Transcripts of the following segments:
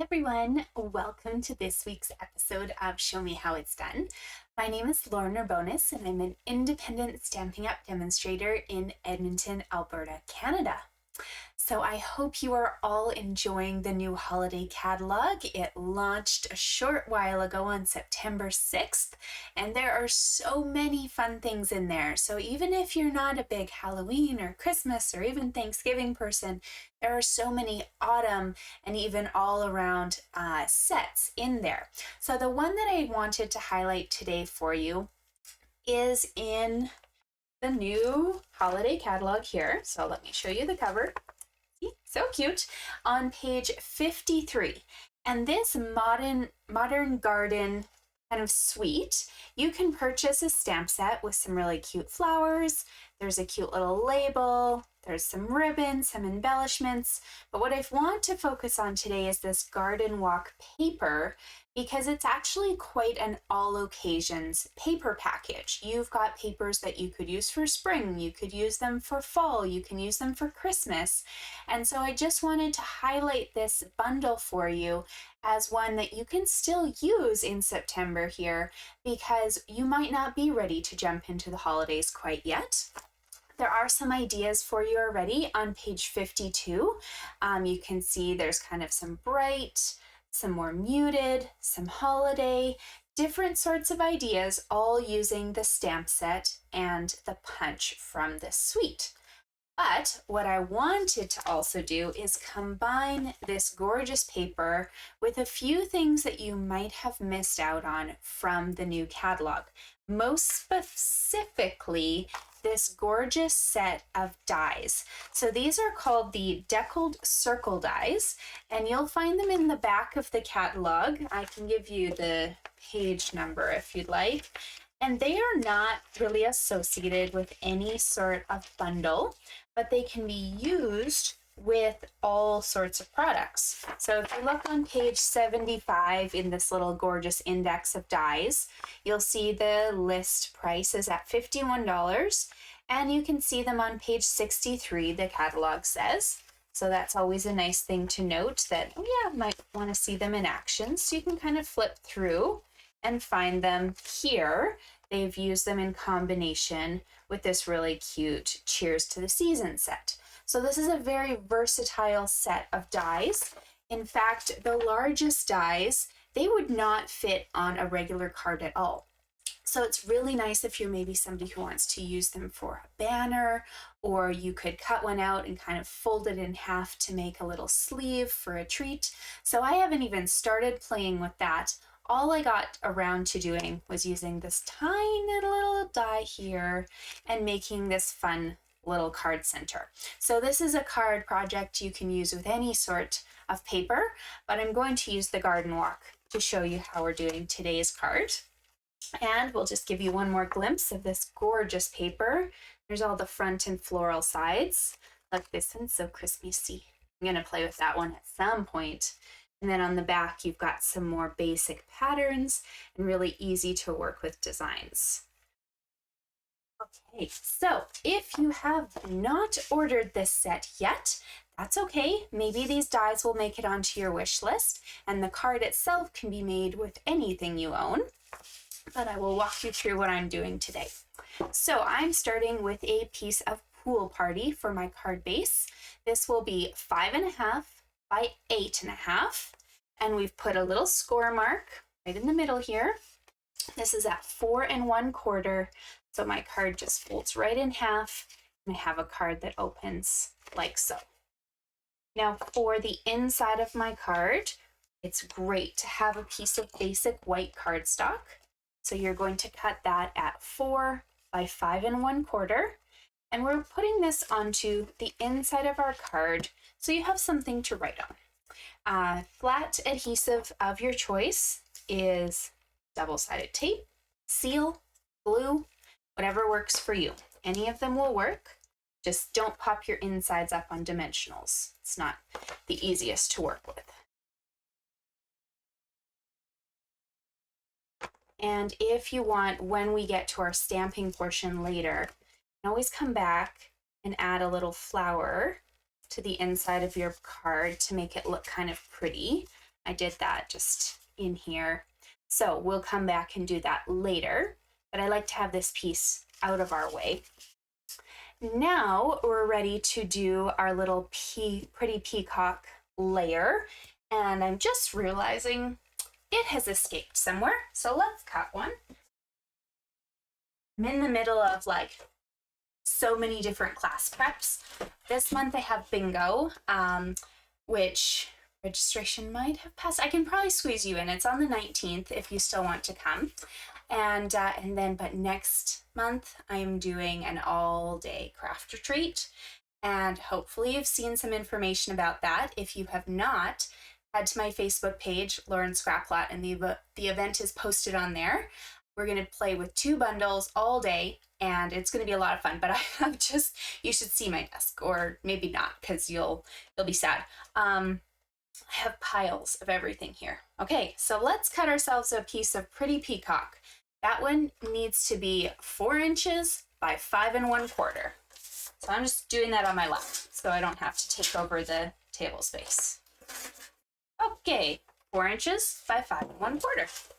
Everyone, welcome to this week's episode of Show Me How It's Done. My name is Lauren Urbonis and I'm an independent Stampin' Up! Demonstrator in Edmonton, Alberta, Canada. So I hope you are all enjoying the new holiday catalog. It launched a short while ago on September 6th, and there are so many fun things in there. So even if you're not a big Halloween or Christmas or even Thanksgiving person, there are so many autumn and even all around sets in there. So the one that I wanted to highlight today for you is in the new holiday catalog here. So let me show you the cover. See, so cute. On page 53. And this modern garden kind of suite, you can purchase a stamp set with some really cute flowers. There's a cute little label. There's some ribbons, some embellishments. But what I want to focus on today is this garden walk paper, because it's actually quite an all occasions paper package. You've got papers that you could use for spring, you could use them for fall, you can use them for Christmas. And so I just wanted to highlight this bundle for you as one that you can still use in September here, because you might not be ready to jump into the holidays quite yet. There are some ideas for you already on page 52. You can see there's kind of some bright, some more muted, some holiday, different sorts of ideas, all using the stamp set and the punch from this suite. But what I wanted to also do is combine this gorgeous paper with a few things that you might have missed out on from the new catalog. Most specifically, this gorgeous set of dies. So these are called the Deckled circle dies, and you'll find them in the back of the catalog. I can give you the page number if you'd like. And they are not really associated with any sort of bundle, but they can be used with all sorts of products. So if you look on page 75 in this little gorgeous index of dies, you'll see the list price is at $51, and you can see them on page 63, the catalog says. So that's always a nice thing to note, that, oh yeah, might want to see them in action. So you can kind of flip through and find them here. They've used them in combination with this really cute Cheers to the Season set. So this is a very versatile set of dies. In fact, the largest dies, they would not fit on a regular card at all. So it's really nice if you're maybe somebody who wants to use them for a banner, or you could cut one out and kind of fold it in half to make a little sleeve for a treat. So I haven't even started playing with that. All I got around to doing was using this tiny little die here and making this fun little card center. So this is a card project you can use with any sort of paper, but I'm going to use the garden walk to show you how we're doing today's card. And we'll just give you one more glimpse of this gorgeous paper. There's all the front and floral sides. Look, this one's so Christmassy. I'm going to play with that one at some point. And then on the back, you've got some more basic patterns and really easy to work with designs. Okay, so if you have not ordered this set yet, that's okay. Maybe these dies will make it onto your wish list, and the card itself can be made with anything you own. But I will walk you through what I'm doing today. So I'm starting with a piece of Pool Party for my card base. This will be 5.5 by 8.5, and we've put a little score mark right in the middle here. This is at 4 1/4, so my card just folds right in half, and I have a card that opens like so. Now for the inside of my card, it's great to have a piece of basic white cardstock. So you're going to cut that at 4 by 5 1/4, and we're putting this onto the inside of our card so you have something to write on. Flat adhesive of your choice is double-sided tape, seal, glue, whatever works for you. Any of them will work. Just don't pop your insides up on dimensionals. It's not the easiest to work with. And if you want, when we get to our stamping portion later, you can always come back and add a little flower to the inside of your card to make it look kind of pretty. I did that just in here. So we'll come back and do that later, but I like to have this piece out of our way. Now we're ready to do our little pretty peacock layer, and I'm just realizing it has escaped somewhere, so let's cut one. I'm in the middle of like so many different class preps. This month I have bingo, which registration might have passed. I can probably squeeze you in. It's on the 19th if you still want to come. But next month I'm doing an all-day craft retreat, and hopefully you've seen some information about that. If you have not, head to my Facebook page, Lauren Scraplot, and the event is posted on there. We're going to play with 2 bundles all day, and it's going to be a lot of fun. But I have you should see my desk, or maybe not, because you'll be sad. I have piles of everything here. Okay, so let's cut ourselves a piece of pretty peacock. That one needs to be 4 inches by 5 1/4. So I'm just doing that on my lap, so I don't have to take over the table space. Okay, 4 inches by 5 1/4.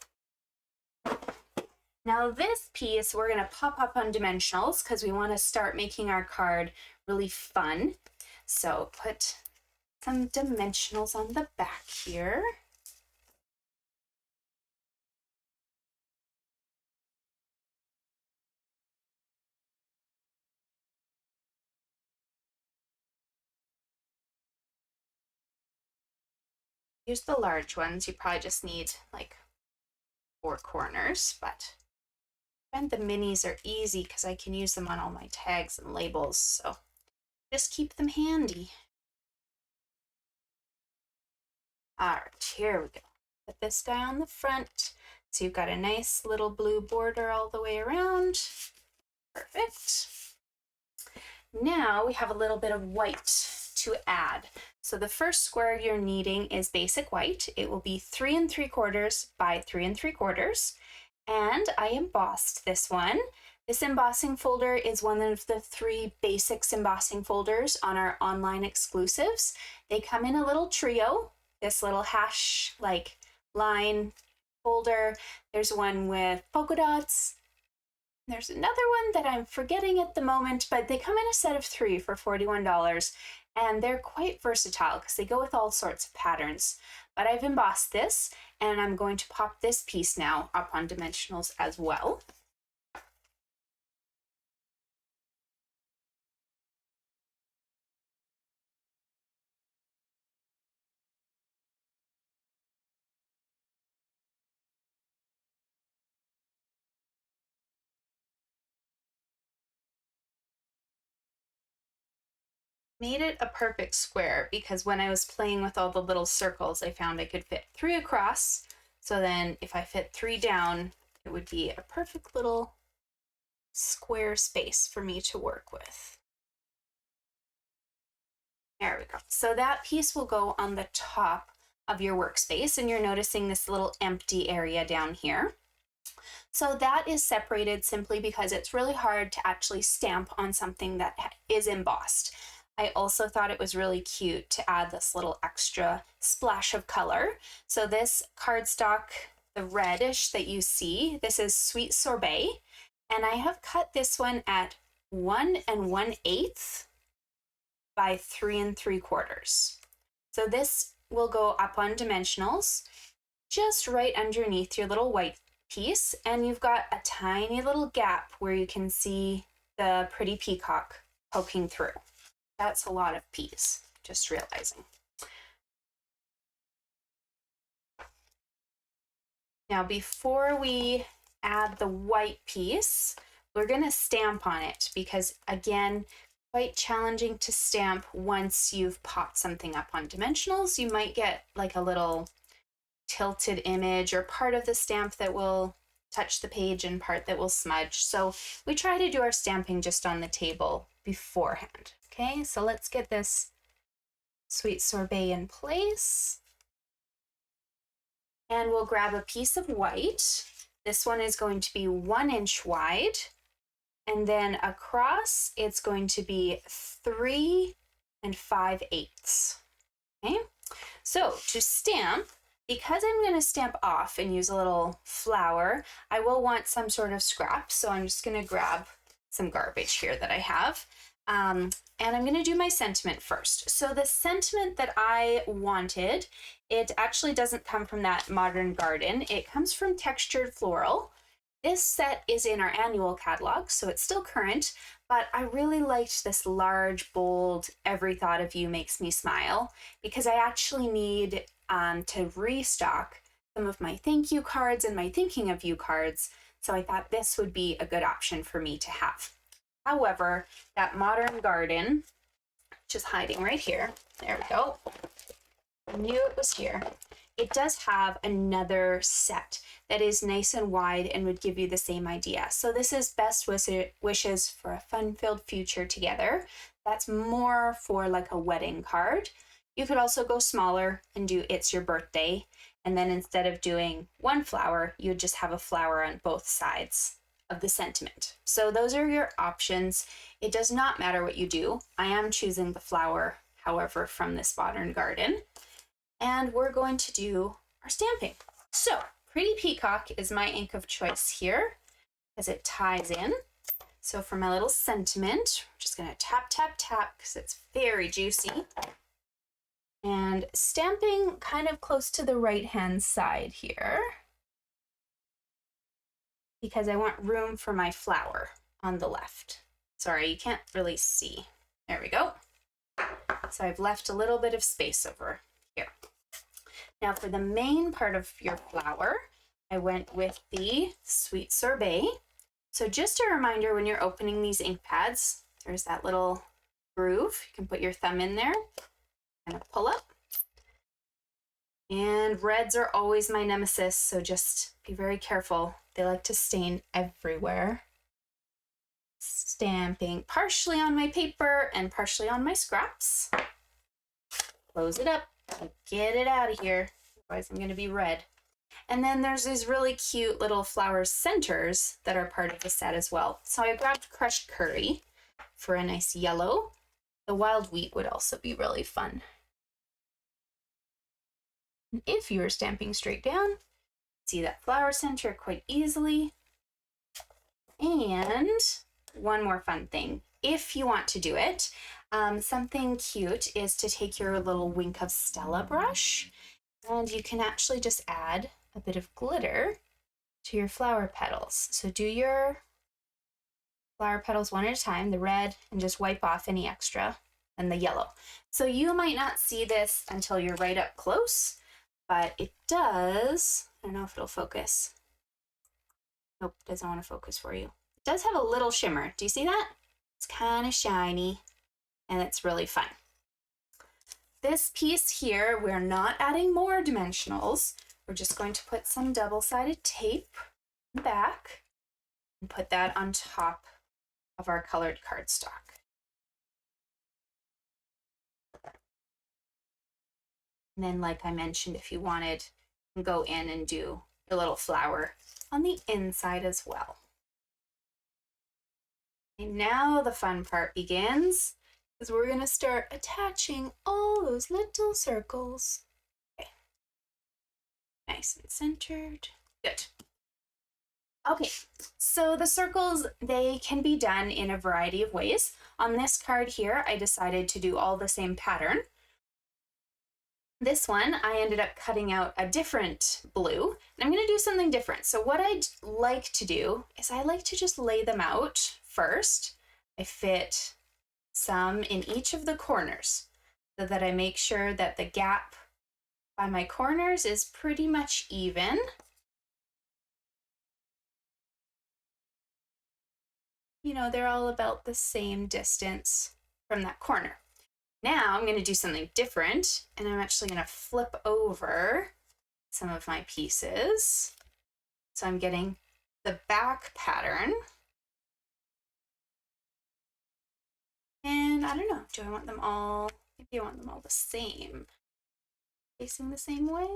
Now this piece we're going to pop up on dimensionals because we want to start making our card really fun. So put some dimensionals on the back here. Use the large ones. You probably just need like 4 corners, but and the minis are easy because I can use them on all my tags and labels, so just keep them handy. All right, here we go. Put this guy on the front. So you've got a nice little blue border all the way around. Perfect. Now we have a little bit of white to add. So the first square you're needing is basic white. It will be 3 3/4 by 3 3/4. And I embossed this one. This embossing folder is one of the 3 basics embossing folders on our online exclusives. They come in a little trio, this little hash like line folder. There's one with polka dots. There's another one that I'm forgetting at the moment, but they come in a set of 3 for $41, and they're quite versatile because they go with all sorts of patterns. But I've embossed this, and I'm going to pop this piece now up on dimensionals as well. Made it a perfect square because when I was playing with all the little circles, I found I could fit 3 across. So then if I fit 3 down, it would be a perfect little square space for me to work with. There we go. So that piece will go on the top of your workspace, and you're noticing this little empty area down here. So that is separated simply because it's really hard to actually stamp on something that is embossed. I also thought it was really cute to add this little extra splash of color. So this cardstock, the reddish that you see, this is Sweet Sorbet, and I have cut this one at 1 1/8 by 3 3/4. So this will go up on dimensionals just right underneath your little white piece, and you've got a tiny little gap where you can see the pretty peacock poking through. That's a lot of piece, just realizing. Now, before we add the white piece, we're going to stamp on it because, again, quite challenging to stamp once you've popped something up on dimensionals. You might get like a little tilted image or part of the stamp that will touch the page and part that will smudge. So we try to do our stamping just on the table beforehand. Okay, so let's get this Sweet Sorbet in place. And we'll grab a piece of white. This one is going to be 1 inch wide. And then across, it's going to be 3 5/8. Okay, so to stamp, Because I'm going to stamp off and use a little flower, I will want some sort of scrap. So I'm just going to grab some garbage here that I have. And I'm going to do my sentiment first. So the sentiment that I wanted, it actually doesn't come from that Modern Garden. It comes from Textured Floral. This set is in our annual catalog, so it's still current, but I really liked this large, bold, every thought of you makes me smile, because I actually need to restock some of my thank you cards and my thinking of you cards, so I thought this would be a good option for me to have. However, that Modern Garden, which is hiding right here, there we go, I knew it was here. It does have another set that is nice and wide and would give you the same idea. So this is Best Wishes for a Fun-Filled Future Together. That's more for like a wedding card. You could also go smaller and do It's Your Birthday. And then instead of doing one flower, you would just have a flower on both sides of the sentiment. So those are your options. It does not matter what you do. I am choosing the flower, however, from this Modern Garden. And we're going to do our stamping. So Pretty Peacock is my ink of choice here as it ties in. So for my little sentiment, I'm just going to tap, tap, tap because it's very juicy. And stamping kind of close to the right-hand side here because I want room for my flower on the left. Sorry, you can't really see. There we go. So I've left a little bit of space over here. Now for the main part of your flower, I went with the Sweet Sorbet. So just a reminder, when you're opening these ink pads, there's that little groove. You can put your thumb in there and pull up. And reds are always my nemesis, so just be very careful. They like to stain everywhere. Stamping partially on my paper and partially on my scraps. Close it up. Get it out of here, otherwise I'm going to be red. And then there's these really cute little flower centers that are part of the set as well. So I grabbed crushed curry for a nice yellow. The wild wheat would also be really fun. And if you were stamping straight down, see that flower center quite easily. And one more fun thing, if you want to do it, something cute is to take your little Wink of Stella brush and you can actually just add a bit of glitter to your flower petals. So do your flower petals one at a time, the red, and just wipe off any extra, and the yellow. So you might not see this until you're right up close, but it does, I don't know if it'll focus. Nope, it doesn't want to focus for you. It does have a little shimmer. Do you see that? It's kind of shiny. And it's really fun. This piece here, we're not adding more dimensionals. We're just going to put some double-sided tape back and put that on top of our colored cardstock. And then, like I mentioned, if you wanted, you can go in and do a little flower on the inside as well. And now the fun part begins, because we're going to start attaching all those little circles. Okay. Nice and centered. Good. Okay, so the circles, they can be done in a variety of ways. On this card here, I decided to do all the same pattern. This one, I ended up cutting out a different blue, and I'm going to do something different. So what I'd like to do is I like to just lay them out first. I fit some in each of the corners so that I make sure that the gap by my corners is pretty much even. You know, they're all about the same distance from that corner. Now I'm going to do something different, and I'm actually going to flip over some of my pieces. So I'm getting the back pattern. And I don't know, do I want them all, maybe I want them all the same, facing the same way?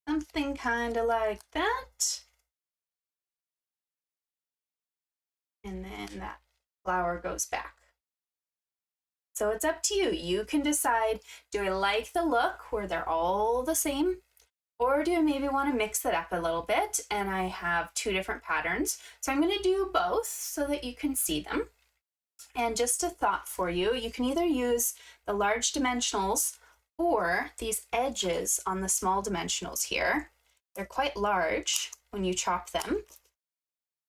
Something kind of like that. And then that flower goes back. So it's up to you. You can decide, do I like the look where they're all the same? Or do I maybe want to mix it up a little bit? And I have two different patterns. So I'm going to do both so that you can see them. And just a thought for you, you can either use the large dimensionals or these edges on the small dimensionals here. They're quite large when you chop them.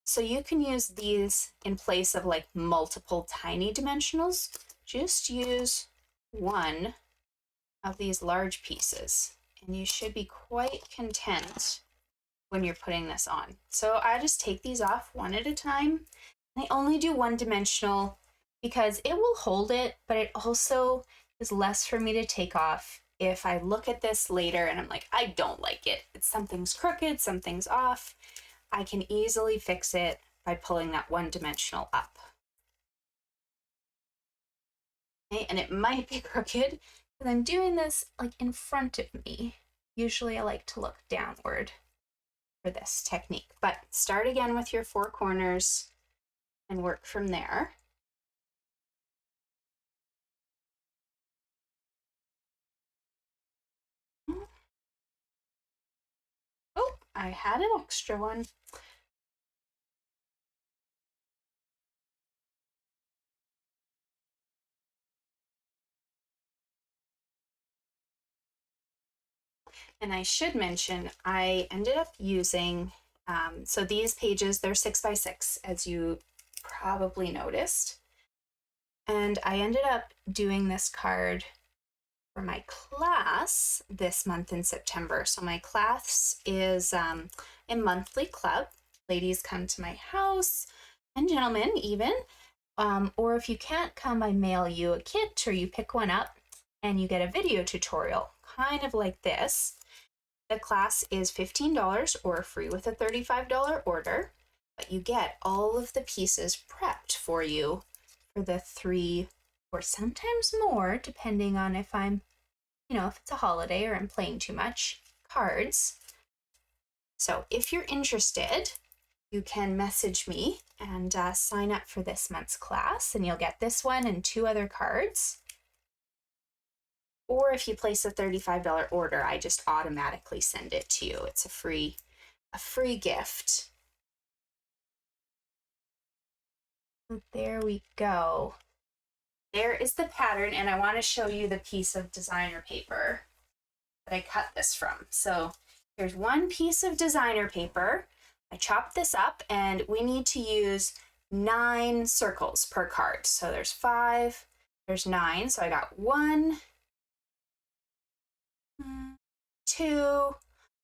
So you can use these in place of like multiple tiny dimensionals. Just use one of these large pieces and you should be quite content when you're putting this on. So I just take these off one at a time. I only do one dimensional because it will hold it, but it also is less for me to take off if I look at this later and I'm like, I don't like it. Something's crooked, something's off. I can easily fix it by pulling that one dimensional up. Okay, and it might be crooked because I'm doing this like in front of me. Usually I like to look downward for this technique, but start again with your four corners and work from there. Oh, I had an extra one. And I should mention, I ended up using, so these pages, they're 6x6, as you probably noticed. And I ended up doing this card for my class this month in September. So my class is a monthly club. Ladies come to my house, and gentlemen even. Or if you can't come, I mail you a kit or you pick one up and you get a video tutorial, kind of like this. The class is $15 or free with a $35 order, but you get all of the pieces prepped for you for the 3 or sometimes more, depending on if I'm, if it's a holiday or I'm playing too much, cards. So if you're interested, you can message me and sign up for this month's class, and you'll get this one and 2 other cards. Or if you place a $35 order, I just automatically send it to you. It's a free gift. There we go. There is the pattern, and I want to show you the piece of designer paper that I cut this from. So here's one piece of designer paper. I chopped this up, and we need to use 9 circles per card. So there's 5, there's 9. So I got 1, 2,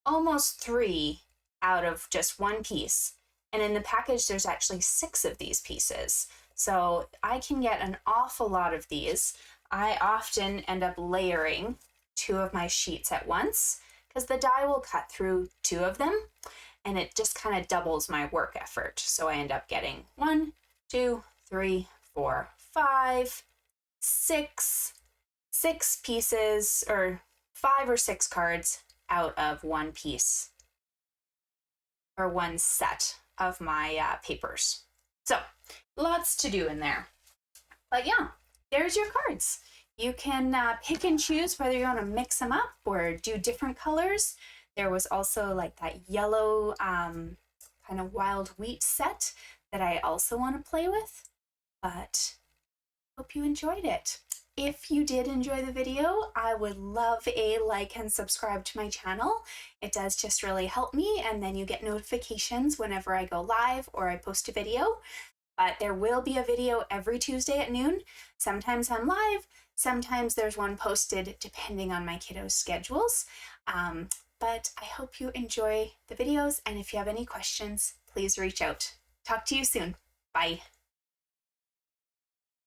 almost 3 out of just one piece. And in the package, there's actually 6 of these pieces. So I can get an awful lot of these. I often end up layering 2 of my sheets at once because the die will cut through 2 of them, and it just kind of doubles my work effort. So I end up getting 1, 2, 3, 4, 5, 6 pieces, or 5 or 6 cards out of one piece or one set of my papers. So lots to do in there. But yeah, there's your cards. You can pick and choose whether you want to mix them up or do different colors. There was also like that yellow kind of wild wheat set that I also want to play with. But hope you enjoyed it. If you did enjoy the video, I would love a like and subscribe to my channel. It does just really help me, and then you get notifications whenever I go live or I post a video. But there will be a video every Tuesday at noon. Sometimes I'm live, sometimes there's one posted depending on my kiddos' schedules. But I hope you enjoy the videos, and if you have any questions, please reach out. Talk to you soon. Bye.